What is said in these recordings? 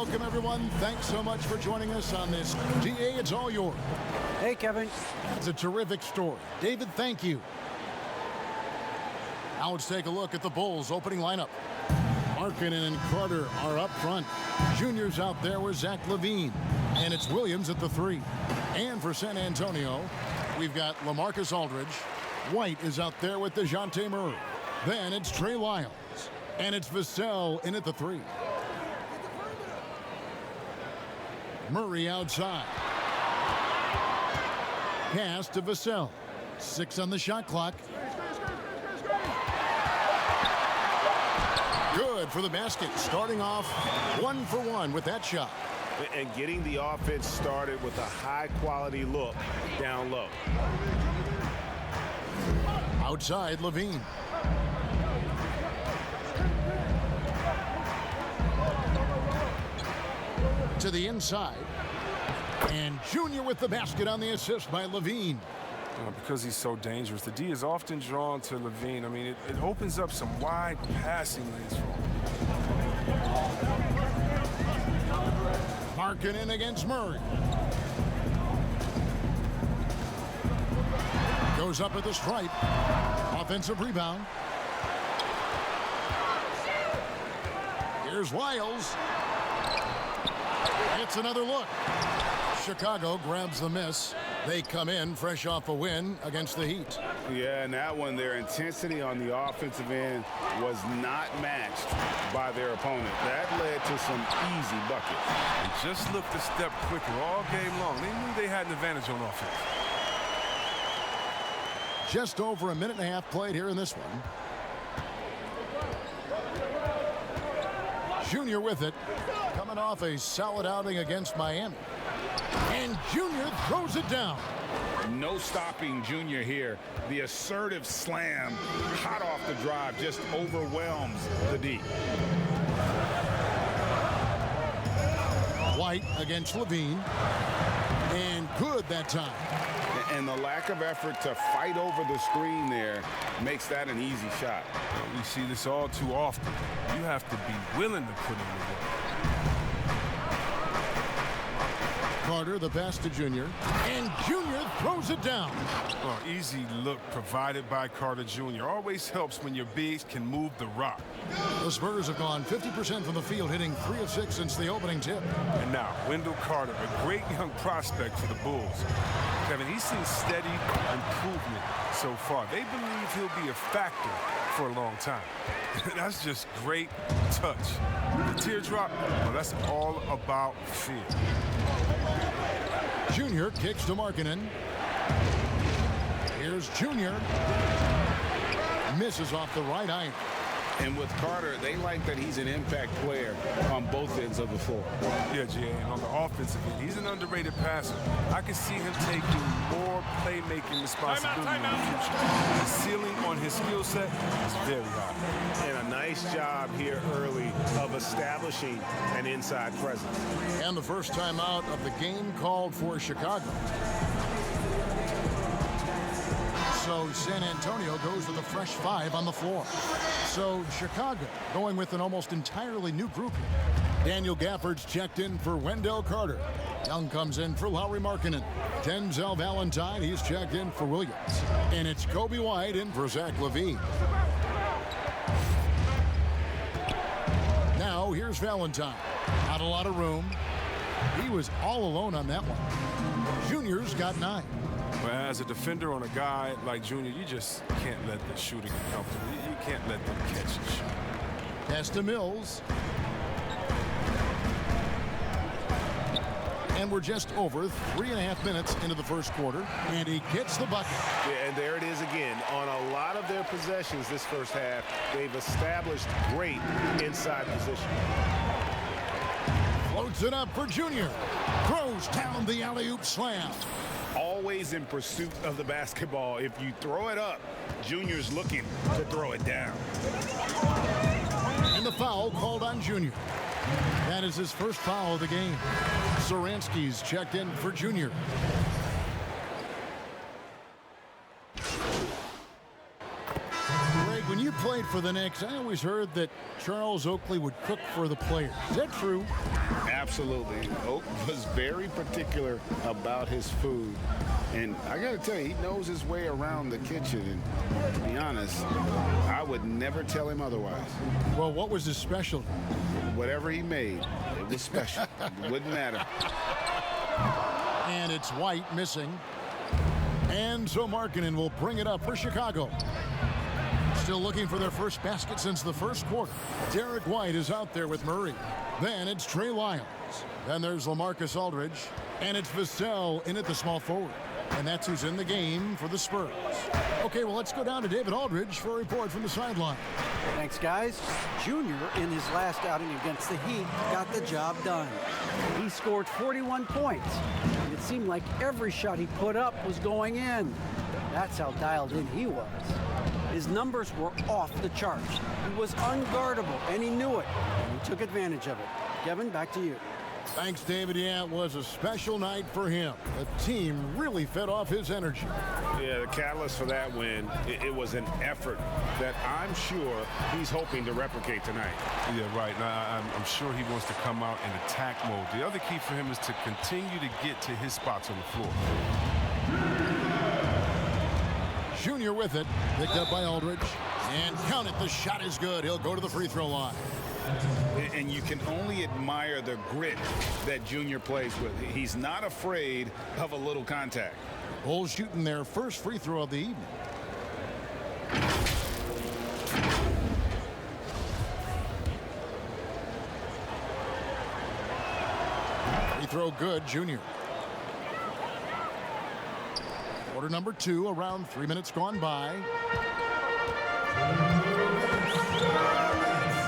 Welcome, everyone. Thanks so much for joining us on this. DA, it's all yours. Hey, Kevin. It's a terrific story. David, thank you. Now let's take a look at the Bulls' opening lineup. Markkanen and Carter are up front. Junior's out there with Zach LaVine. And it's Williams at the 3. And for San Antonio, we've got LaMarcus Aldridge. White is out there with DeJounte Murray. Then it's Trey Lyles. And it's Vassell in at the 3. Murray outside. Pass to Vassell. 6 on the shot clock. Good for the basket. Starting off 1 for 1 with that shot. And getting the offense started with a high-quality look down low. Outside, LaVine. To the inside. And Junior with the basket on the assist by LaVine. Because he's so dangerous, the D is often drawn to LaVine. I mean, it opens up some wide passing lanes for him. Markkanen against Murray. Goes up at the stripe. Offensive rebound. Here's Lyles. It's another look. Chicago grabs the miss. They come in fresh off a win against the Heat. Yeah, and that one, their intensity on the offensive end was not matched by their opponent. That led to some easy buckets. They just looked a step quicker all game long. They knew they had an advantage on offense. Just over a minute and a half played here in this one. Junior with it. Coming off a solid outing against Miami. And Junior throws it down. No stopping Junior here. The assertive slam, hot off the drive, just overwhelms the D. White against LaVine. And good that time. And the lack of effort to fight over the screen there makes that an easy shot. We see this all too often. You have to be willing to put in the work. Carter, the pass to Junior. And Junior throws it down. Well, easy look provided by Carter Jr. Always helps when your bigs can move the rock. The Spurs have gone 50% from the field, hitting 3 of 6 since the opening tip. And now, Wendell Carter, a great young prospect for the Bulls. Kevin, he's seen steady improvement so far. They believe he'll be a factor for a long time. That's just great touch. The teardrop, well, that's all about fear. Junior kicks to Markkanen. Here's Junior. Misses off the right iron. And with Carter, they like that he's an impact player on both ends of the floor. Yeah, Jay, and on the offensive end, he's an underrated passer. I can see him taking more playmaking responsibility in the future. The ceiling on his skill set is very high. And a nice job here early of establishing an inside presence. And the first time out of the game called for Chicago. So San Antonio goes with a fresh 5 on the floor. So Chicago going with an almost entirely new group here. Daniel Gafford's checked in for Wendell Carter. Young comes in for Lauri Markkanen. Denzel Valentine, he's checked in for Williams. And it's Kobe White in for Zach LaVine. Now here's Valentine. Not a lot of room. He was all alone on that one. Junior's got 9. But as a defender on a guy like Junior, you just can't let the shooting get comfortable. You can't let them catch and shoot. Pass to Mills. And we're just over 3.5 minutes into the first quarter, and he gets the bucket. Yeah, and there it is again. On a lot of their possessions this first half, they've established great inside position. Floats it up for Junior. Throws down the alley-oop slam. Always in pursuit of the basketball. If you throw it up, Junior's looking to throw it down. And the foul called on Junior. That is his first foul of the game. Saransky's checked in for Junior. Greg, when you played for the Knicks, I always heard that Charles Oakley would cook for the players. Is that true? Absolutely. Oak was very particular about his food. And I got to tell you, he knows his way around the kitchen. And to be honest, I would never tell him otherwise. Well, what was his specialty? Whatever he made, it was special. It wouldn't matter. And it's White missing. And so Markkanen will bring it up for Chicago. Still looking for their first basket since the first quarter. Derek White is out there with Murray. Then it's Trey Lyles. Then there's LaMarcus Aldridge. And it's Vassell in at the small forward. And that's who's in the game for the Spurs. Okay, well, let's go down to David Aldridge for a report from the sideline. Thanks, guys. Junior, in his last outing against the Heat, got the job done. He scored 41 points. And it seemed like every shot he put up was going in. That's how dialed in he was. His numbers were off the charts. He was unguardable, and he knew it. And he took advantage of it. Kevin, back to you. Thanks, David. Yeah, it was a special night for him. The team really fed off his energy. Yeah, the catalyst for that win, it was an effort that I'm sure he's hoping to replicate tonight. Yeah, right. Now, I'm sure he wants to come out in attack mode. The other key for him is to continue to get to his spots on the floor. Junior with it, picked up by Aldridge. And count it, the shot is good. He'll go to the free throw line. And you can only admire the grit that Junior plays with. He's not afraid of a little contact. Bulls shooting their first free throw of the evening. Free throw good, Junior. Quarter number 2, around 3 minutes gone by.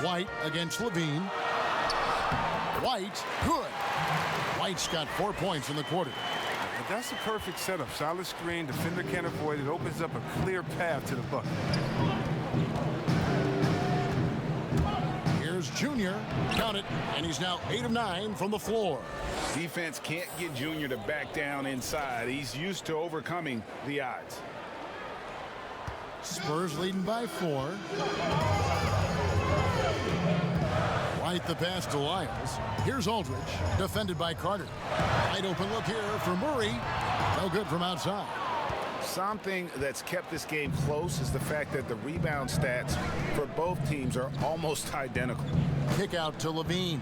White against Levine. White, good. White's got 4 points in the quarter. And that's a perfect setup. Solid screen, defender can't avoid it. Opens up a clear path to the bucket. Here's Junior. Count it. And he's now 8 of 9 from the floor. Defense can't get Junior to back down inside. He's used to overcoming the odds. Spurs leading by 4. White the pass to Lyles. Here's Aldridge, defended by Carter. Wide open look here for Murray. No good from outside. Something that's kept this game close is the fact that the rebound stats for both teams are almost identical. Kick out to Levine.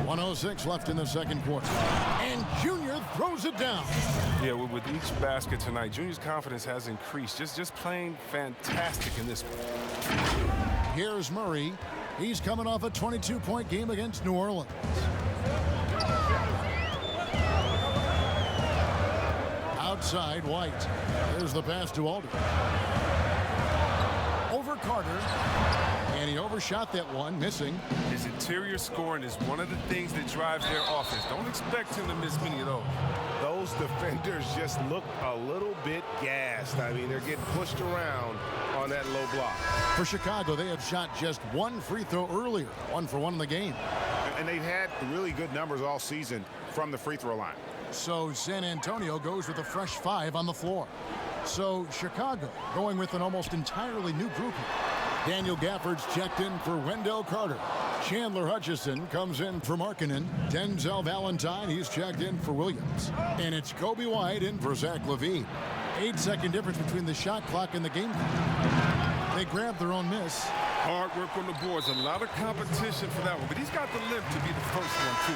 1:06 left in the second quarter. And Junior throws it down. Yeah, with each basket tonight, Junior's confidence has increased. Just playing fantastic in this one. Here's Murray. He's coming off a 22-point game against New Orleans. Outside, White. There's the pass to Aldridge. Over Carter. And he overshot that one, missing. His interior scoring is one of the things that drives their offense. Don't expect him to miss many of those. Those defenders just look a little bit gassed. I mean, they're getting pushed around on that low block. For Chicago, they have shot just one free throw earlier. 1 for 1 in the game. And they've had really good numbers all season from the free throw line. So San Antonio goes with a fresh 5 on the floor. So Chicago going with an almost entirely new grouping. Daniel Gafford's checked in for Wendell Carter. Chandler Hutchison comes in for Markkanen. Denzel Valentine, he's checked in for Williams. And it's Kobe White in for Zach LaVine. 8-second difference between the shot clock and the game clock. They grabbed their own miss. Hard work on the boards. A lot of competition for that one. But he's got the limp to be the first one, too.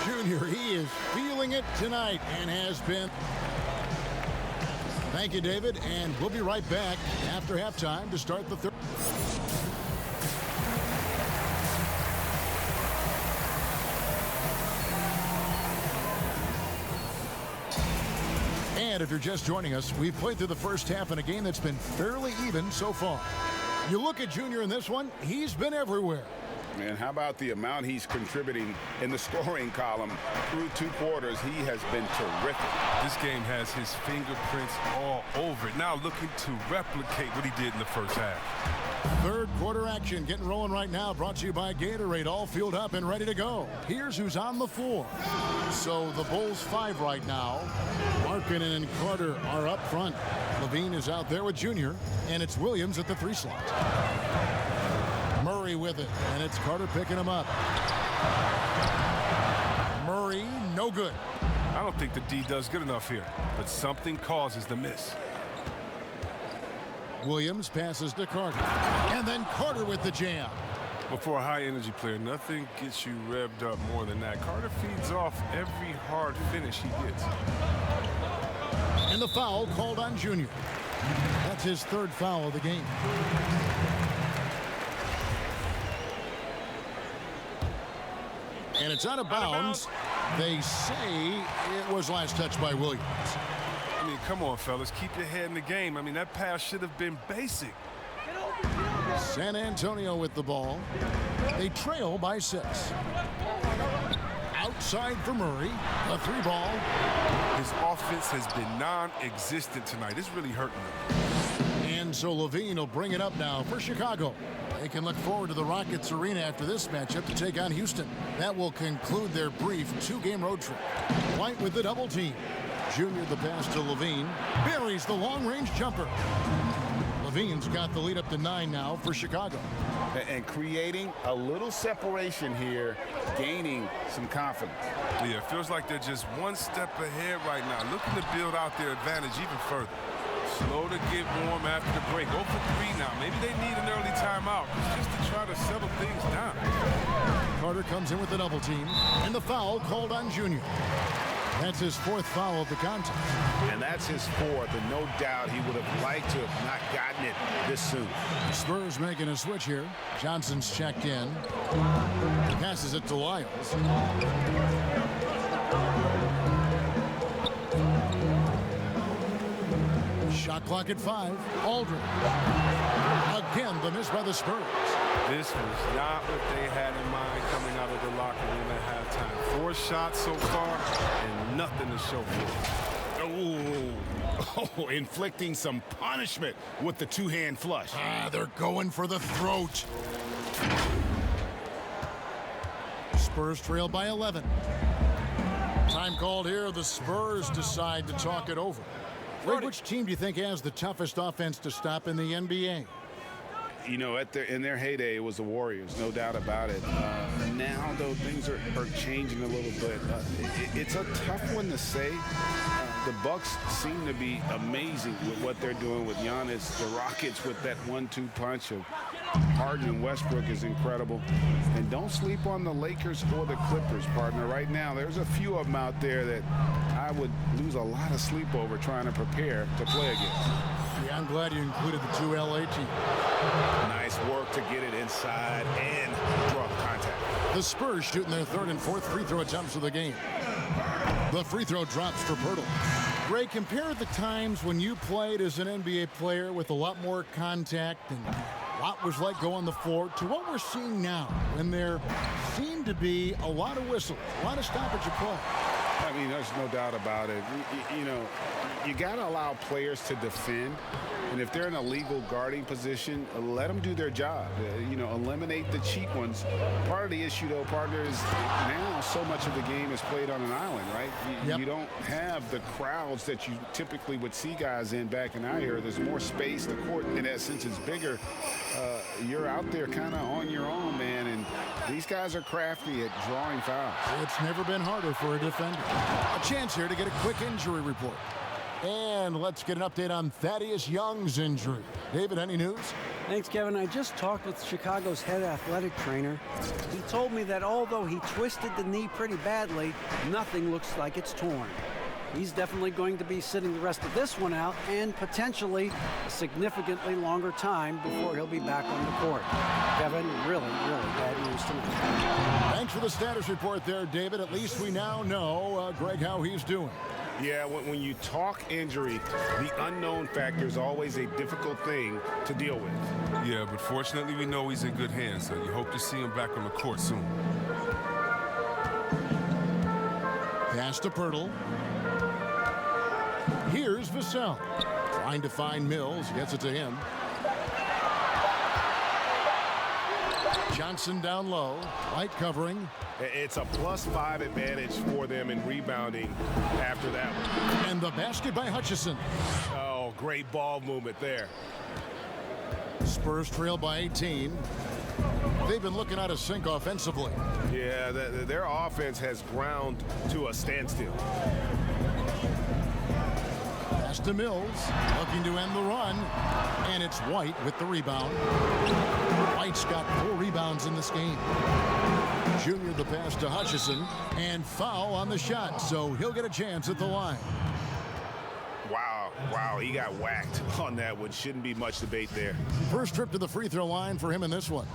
Junior, he is feeling it tonight and has been. Thank you, David, and we'll be right back after halftime to start the third. And if you're just joining us, we've played through the first half in a game that's been fairly even so far. You look at Junior in this one, he's been everywhere. Man, how about the amount he's contributing in the scoring column through 2 quarters? He has been terrific. This game has his fingerprints all over it. Now looking to replicate what he did in the first half. Third quarter action getting rolling right now, brought to you by Gatorade, all fueled up and ready to go. Here's who's on the floor. So the Bulls 5 right now. Markkanen and Carter are up front. Levine is out there with Junior, and it's Williams at the 3 slot. Murray with it, and it's Carter picking him up. Murray, no good. I don't think the D does good enough here, but something causes the miss. Williams passes to Carter, and then Carter with the jam. But for a high-energy player, nothing gets you revved up more than that. Carter feeds off every hard finish he gets. And the foul called on Junior. That's his 3rd foul of the game. And it's out of bounds. They say it was last touched by Williams. I mean, come on, fellas. Keep your head in the game. I mean, that pass should have been basic. San Antonio with the ball. They trail by 6. Outside for Murray. A 3 ball. His offense has been non-existent tonight. It's really hurting him. And so Levine will bring it up now for Chicago. They can look forward to the Rockets Arena after this matchup to take on Houston. That will conclude their brief 2-game road trip. White with the double team. Junior the pass to Levine. Buries the long-range jumper. Levine's got the lead up to 9 now for Chicago. And creating a little separation here, gaining some confidence. Yeah, it feels like they're just one step ahead right now, looking to build out their advantage even further. Slow to get warm after the break. 0 for 3 now. Maybe they need an early timeout just to try to settle things down. Carter comes in with the double team, and the foul called on Junior. That's his 4th foul of the contest. And that's his 4th, and no doubt he would have liked to have not gotten it this soon. Spurs making a switch here. Johnson's checked in. Passes it to Lyles. Shot clock at 5. Aldridge. Again, the miss by the Spurs. This was not what they had in mind coming out of the locker room at halftime. 4 shots so far and nothing to show for it. Oh, inflicting some punishment with the 2-hand flush. They're going for the throat. Spurs trail by 11. Time called here. The Spurs decide to talk it over. Greg, which team do you think has the toughest offense to stop in the NBA? You know, in their heyday, it was the Warriors, no doubt about it. Now, though, things are changing a little bit. It's a tough one to say. The Bucks seem to be amazing with what they're doing with Giannis. The Rockets with that 1-2 punch of Harden and Westbrook is incredible. And don't sleep on the Lakers or the Clippers, partner. Right now, there's a few of them out there that I would lose a lot of sleep over trying to prepare to play against. Yeah, I'm glad you included the 2 LA teams. Nice work to get it inside and draw contact. The Spurs shooting their 3rd and 4th free throw attempts of the game. The free throw drops for Pirtle. Ray, compare the times when you played as an NBA player with a lot more contact and a lot was like go on the floor to what we're seeing now when there seem to be a lot of whistles, a lot of stoppage of play. I mean, there's no doubt about it. You know, you got to allow players to defend. And if they're in a legal guarding position, let them do their job. You know, eliminate the cheap ones. Part of the issue, though, partner, is now so much of the game is played on an island, right? You don't have the crowds that you typically would see guys in back in our era. There's more space. The court, in that sense, is bigger. You're out there kind of on your own, man. And these guys are crafty at drawing fouls. It's never been harder for a defender. A chance here to get a quick injury report. And let's get an update on Thaddeus Young's injury. David, any news? Thanks, Kevin. I just talked with Chicago's head athletic trainer. He told me that although he twisted the knee pretty badly, nothing looks like it's torn. He's definitely going to be sitting the rest of this one out and potentially a significantly longer time before he'll be back on the court. Kevin, really bad news tonight. Thanks for the status report there, David. At least we now know, Greg, how he's doing. Yeah, when you talk injury, the unknown factor is always a difficult thing to deal with. Yeah, but fortunately we know he's in good hands, so you hope to see him back on the court soon. Pass to Pirtle. Here's Vassell. Trying to find Mills. Gets it to him. Johnson down low. Light covering. It's a +5 advantage for them in rebounding after that one. And the basket by Hutchison. Oh, great ball movement there. Spurs trail by 18. They've been looking out of sync offensively. Yeah, their offense has ground to a standstill. Pass to Mills, looking to end the run, and it's White with the rebound. White's got 4 rebounds in this game. Junior the pass to Hutchison, and foul on the shot, so he'll get a chance at the line. Wow, he got whacked on that one. Shouldn't be much debate there. First trip to the free throw line for him in this one.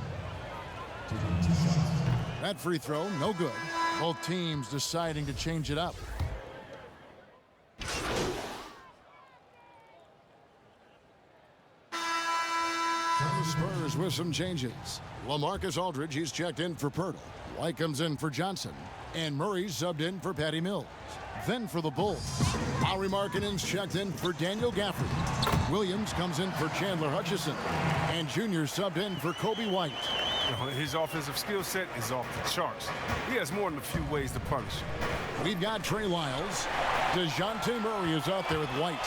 That free throw, no good. Both teams deciding to change it up. The Spurs with some changes. LaMarcus Aldridge, he's checked in for Pirtle. White comes in for Johnson. And Murray's subbed in for Patty Mills. Then for the Bulls, Lauri Markkanen's checked in for Daniel Gafford. Williams comes in for Chandler Hutchison. And Junior subbed in for Kobe White. His offensive skill set is off the charts. He has more than a few ways to punish. We've got Trey Lyles. DeJounte Murray is out there with White.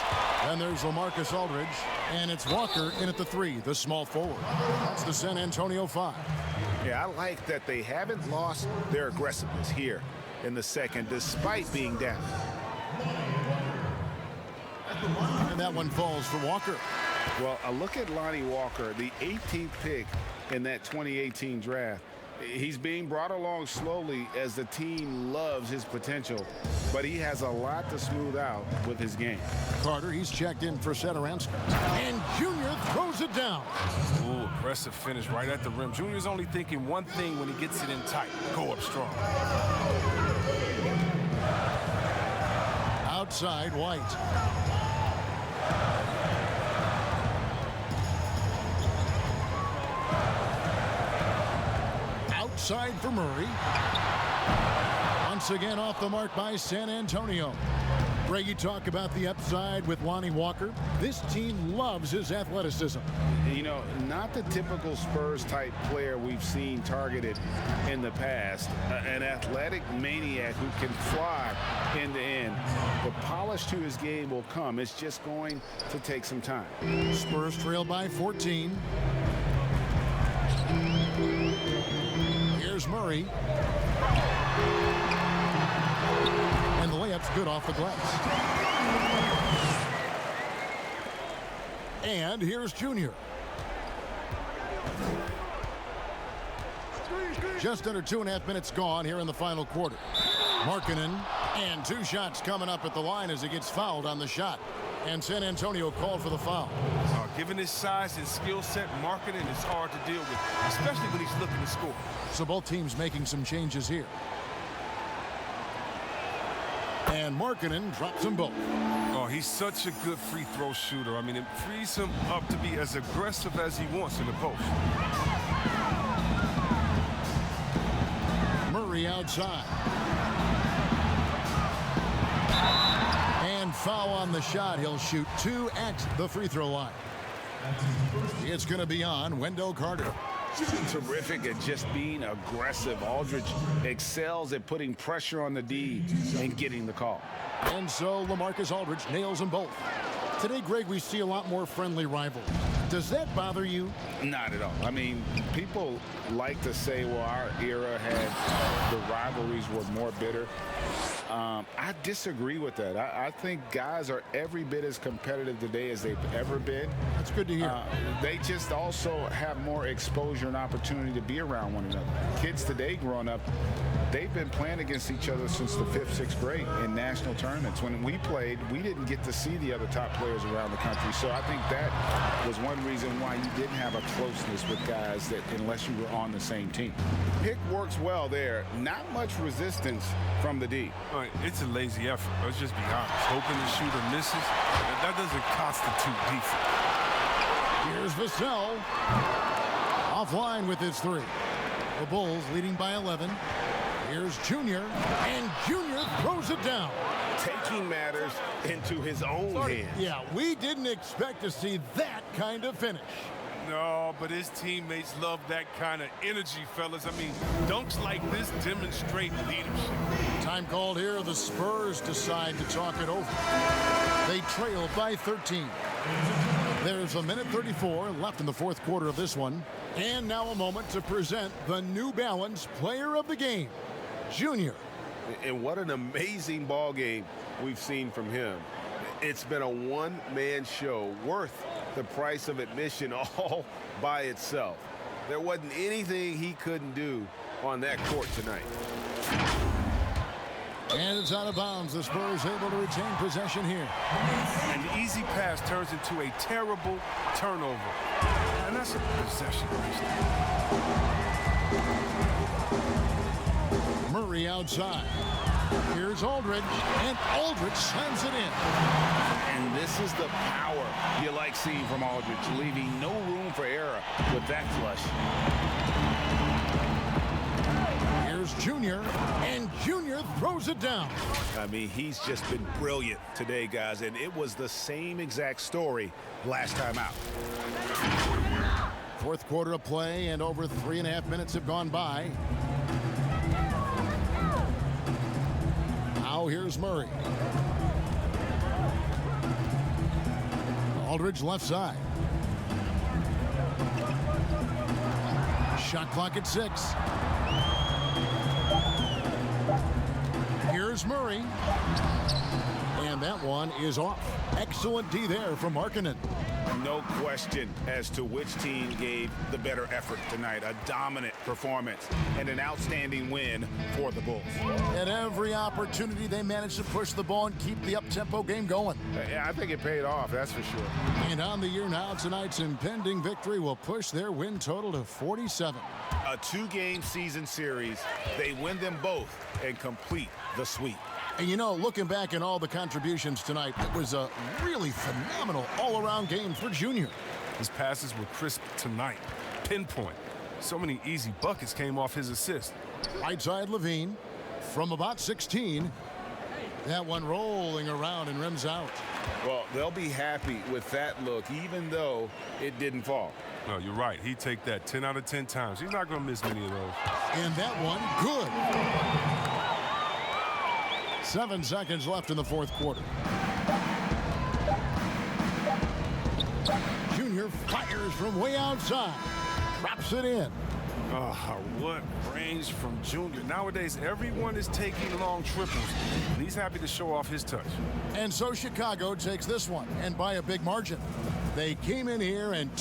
Then there's LaMarcus Aldridge. And it's Walker in at the 3, the small forward. That's the San Antonio 5. Yeah, I like that they haven't lost their aggressiveness here in the second, despite being down. And that one falls for Walker. Well, a look at Lonnie Walker, the 18th pick in that 2018 draft. He's being brought along slowly as the team loves his potential, but he has a lot to smooth out with his game. Carter, he's checked in for Satoransky. And Junior throws it down. Ooh, impressive finish right at the rim. Junior's only thinking one thing when he gets it in tight. Go up strong. Outside, White. Outside for Murray. Once again off the mark by San Antonio. Greg, you talk about the upside with Lonnie Walker. This team loves his athleticism. You know, not the typical Spurs-type player we've seen targeted in the past. An athletic maniac who can fly end to end. The polish to his game will come. It's just going to take some time. Spurs trail by 14. Here's Murray. And the layup's good off the glass. And here's Junior. Just under 2.5 minutes gone here in the final quarter. Markkanen, and 2 shots coming up at the line as he gets fouled on the shot. And San Antonio called for the foul. Given his size and skill set, Markkanen is hard to deal with, especially when he's looking to score. So both teams making some changes here. And Markkanen drops them both. Oh, he's such a good free throw shooter. I mean, it frees him up to be as aggressive as he wants in the post. Murray outside. And foul on the shot. He'll shoot 2 at the free throw line. It's going to be on Wendell Carter. Terrific at just being aggressive. Aldridge excels at putting pressure on the D and getting the call. And so LaMarcus Aldridge nails them both. Today, Greg, we see a lot more friendly rivalry. Does that bother you? Not at all. I mean, people like to say, well, our era had the rivalries were more bitter. I disagree with that. I think guys are every bit as competitive today as they've ever been. That's good to hear. They just also have more exposure and opportunity to be around one another. Kids today growing up, they've been playing against each other since the 5th, 6th grade in national tournaments. When we played, we didn't get to see the other top players around the country. So I think that was one reason why you didn't have a closeness with guys that unless you were on the same team. Pick works well there. Not much resistance from the D. All right, it's a lazy effort. Let's just be honest. Hoping the shooter misses, that doesn't constitute defense. Here's Vassell. Offline with his 3. The Bulls leading by 11. Here's Junior, and Junior throws it down. Taking matters into his own hands. Yeah, we didn't expect to see that kind of finish. No, but his teammates love that kind of energy, fellas. I mean, dunks like this demonstrate leadership. Time called here. The Spurs decide to talk it over. They trail by 13. There's 1:34 left in the 4th quarter of this one. And now a moment to present the New Balance Player of the Game, Junior. And what an amazing ball game we've seen from him. It's been a one-man show worth the price of admission all by itself. There wasn't anything he couldn't do on that court tonight. And it's out of bounds. The Spurs able to retain possession here. An easy pass turns into a terrible turnover. And that's a possession waste. Murray outside. Here's Aldridge, and Aldridge slams it in. And this is the power you like seeing from Aldridge, leaving no room for error with that flush. Here's Junior, and Junior throws it down. I mean, he's just been brilliant today, guys, and it was the same exact story last time out. 4th quarter of play, and over 3.5 minutes have gone by. Now here's Murray. Aldridge left side. Shot clock at 6. Here's Murray. And that one is off. Excellent D there from Markkanen. No question as to which team gave the better effort tonight. A dominant performance and an outstanding win for the Bulls. At every opportunity, they managed to push the ball and keep the up-tempo game going. I think it paid off, that's for sure. And on the year now, tonight's impending victory will push their win total to 47. A 2-game season series. They win them both and complete the sweep. And you know, looking back at all the contributions tonight, it was a really phenomenal all-around game for Junior. His passes were crisp tonight. Pinpoint. So many easy buckets came off his assist. Right side Levine from about 16. That one rolling around and rims out. Well, they'll be happy with that look, even though it didn't fall. No, you're right. He'd take that 10 out of 10 times. He's not going to miss many of those. And that one, good. 7 seconds left in the 4th quarter. Junior fires from way outside. Drops it in. Oh, what range from Junior. Nowadays, everyone is taking long triples, and he's happy to show off his touch. And so Chicago takes this one, and by a big margin. They came in here and